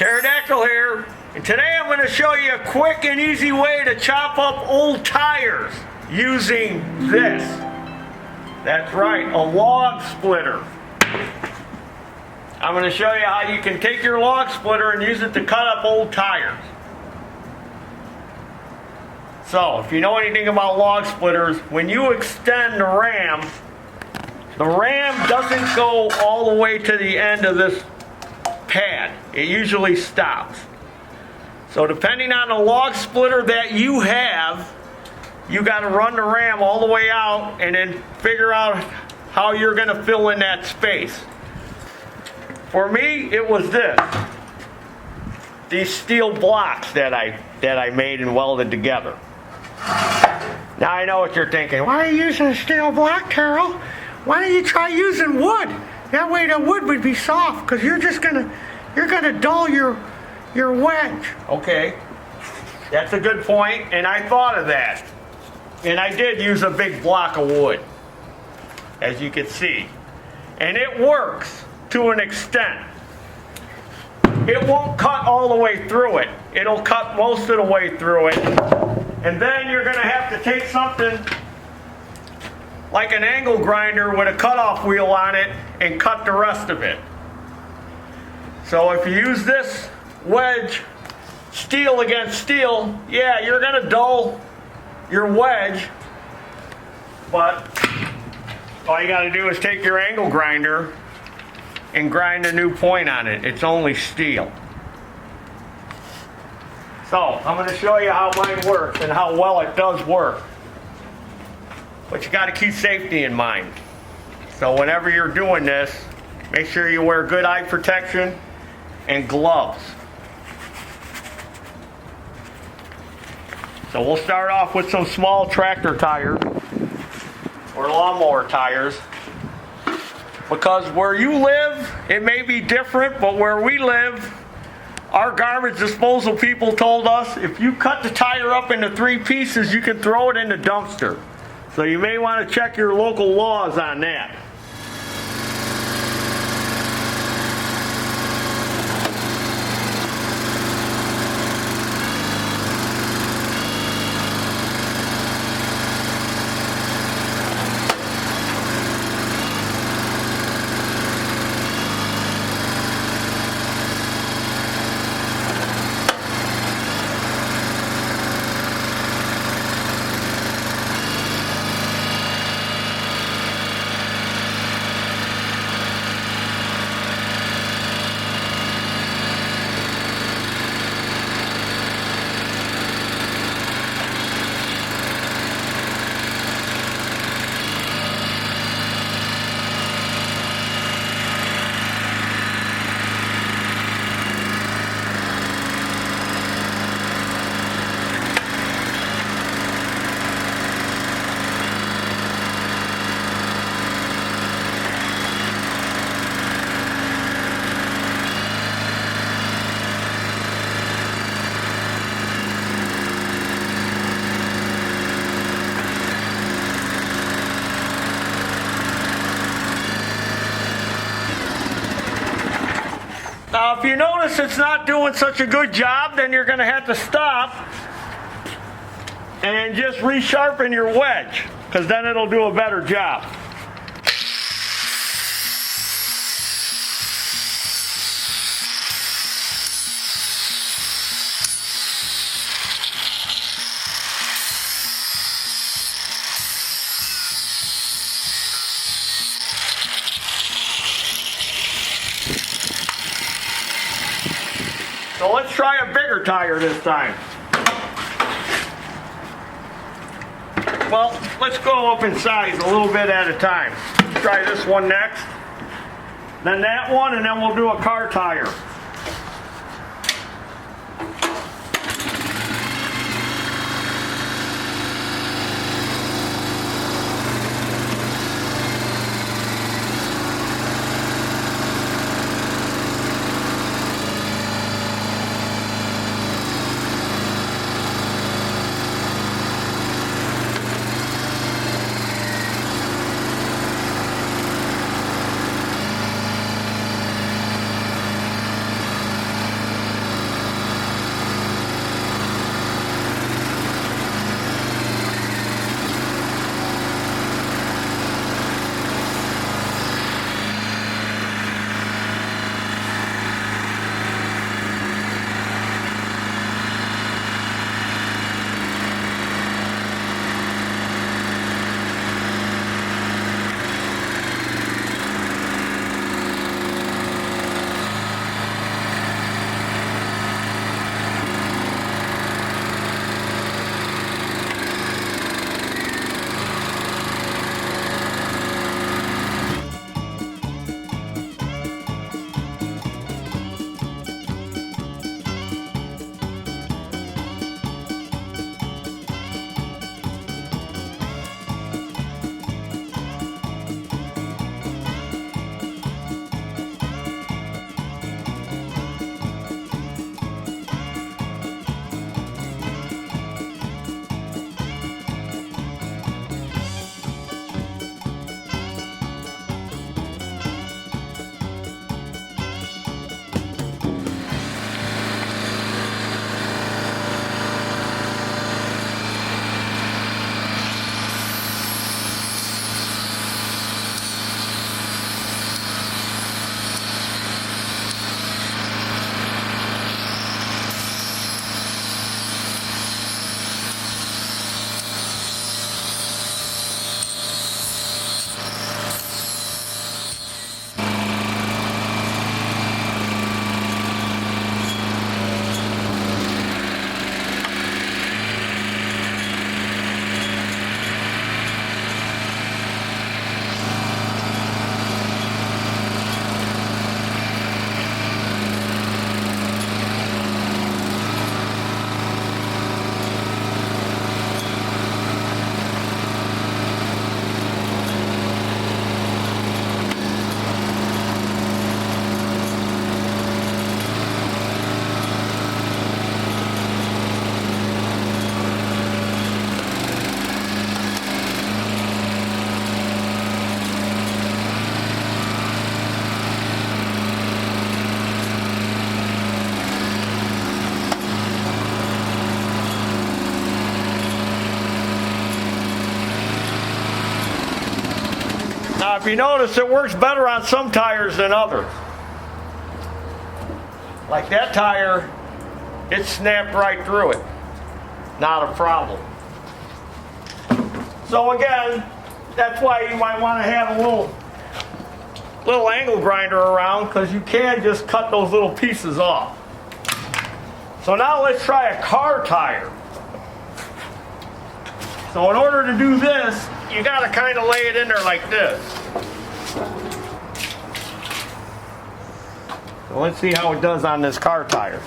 Pterodactyl here, and today I'm going to show you a quick and easy way to chop up old tires using this. That's right, a log splitter. I'm going to show you how you can take your log splitter and use it to cut up old tires. So, if you know anything about log splitters, when you extend the ram doesn't go all the way to the end of this pad. It usually stops. So depending on the log splitter that you have, you got to run the ram all the way out and then figure out how you're going to fill in that space. For me, it was this. These steel blocks that I made and welded together. Now I know what you're thinking. Why are you using a steel block, Taryl? Why don't you try using wood? That way the wood would be soft, because you're gonna dull your wedge. Okay, that's a good point, and I thought of that. And I did use a big block of wood, as you can see. And it works to an extent. It won't cut all the way through it. It'll cut most of the way through it. And then you're gonna have to take something like an angle grinder with a cutoff wheel on it and cut the rest of it. So if you use this wedge, steel against steel, yeah, you're gonna dull your wedge, but all you gotta do is take your angle grinder and grind a new point on it. It's only steel. So I'm gonna show you how mine works and how well it does work. But you got to keep safety in mind. So whenever you're doing this, make sure you wear good eye protection and gloves. So we'll start off with some small tractor tires or lawnmower tires. Because where you live, it may be different, but where we live, our garbage disposal people told us if you cut the tire up into 3 pieces, you can throw it in the dumpster. So you may want to check your local laws on that. Now, if you notice it's not doing such a good job, then you're going to have to stop and just resharpen your wedge, because then it'll do a better job. So let's try a bigger tire this time. Well, let's go up in size a little bit at a time. Let's try this one next, then that one, and then we'll do a car tire. if you notice, it works better on some tires than others. Like that tire, it snapped right through it. Not a problem. So again, that's why you might want to have a little angle grinder around, because you can just cut those little pieces off. So now let's try a car tire. So in order to do this, you got to kind of lay it in there like this. So let's see how it does on this car tire.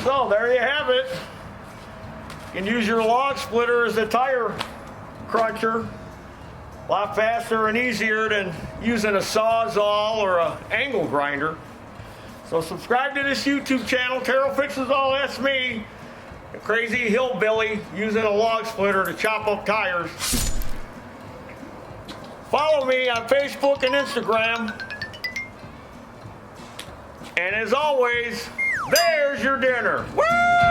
So there you have it. You can use your log splitter as a tire cruncher. A lot faster and easier than using a Sawzall or an angle grinder. So subscribe to this YouTube channel. Taryl Fixes All. That's me, a crazy hillbilly using a log splitter to chop up tires. Follow me on Facebook and Instagram. And as always, there's your dinner. Woo!